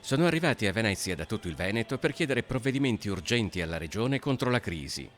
Sono arrivati a Venezia da tutto il Veneto per chiedere provvedimenti urgenti alla regione contro la crisi.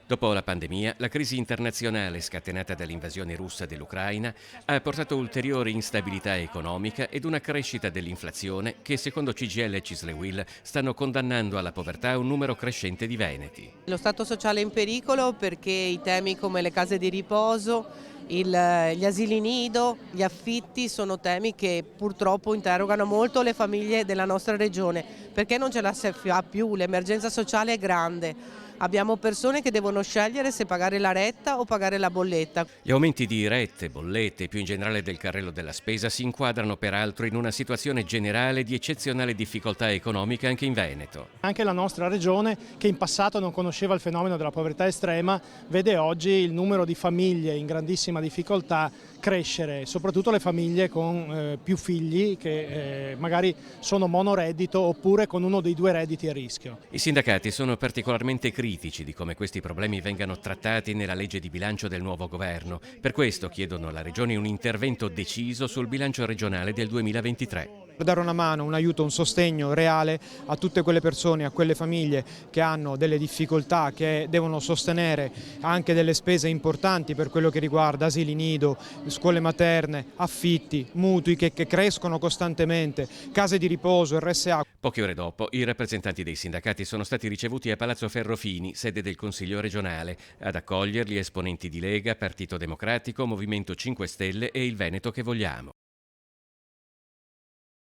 Dopo la pandemia, la crisi internazionale scatenata dall'invasione russa dell'Ucraina ha portato ulteriore instabilità economica ed una crescita dell'inflazione che, secondo CGIL e Cislewill, stanno condannando alla povertà un numero crescente di veneti. Lo stato sociale è in pericolo perché i temi come le case di riposo, gli asili nido, gli affitti sono temi che purtroppo interrogano molto le famiglie della nostra regione, perché non ce la si fa più, l'emergenza sociale è grande. Abbiamo persone che devono scegliere se pagare la retta o pagare la bolletta. Gli aumenti di rette, bollette e più in generale del carrello della spesa si inquadrano peraltro in una situazione generale di eccezionale difficoltà economica anche in Veneto. Anche la nostra regione, che in passato non conosceva il fenomeno della povertà estrema, vede oggi il numero di famiglie in grandissima difficoltà crescere, soprattutto le famiglie con più figli che magari sono monoreddito oppure con uno dei due redditi a rischio. I sindacati sono particolarmente critici di come questi problemi vengano trattati nella legge di bilancio del nuovo governo. Per questo chiedono alla Regione un intervento deciso sul bilancio regionale del 2023. Per dare una mano, un aiuto, un sostegno reale a tutte quelle persone, a quelle famiglie che hanno delle difficoltà, che devono sostenere anche delle spese importanti per quello che riguarda asili nido, scuole materne, affitti, mutui che crescono costantemente, case di riposo, RSA. Poche ore dopo, i rappresentanti dei sindacati sono stati ricevuti a Palazzo Ferrofini, sede del Consiglio regionale. Ad accoglierli esponenti di Lega, Partito Democratico, Movimento 5 Stelle e il Veneto che vogliamo.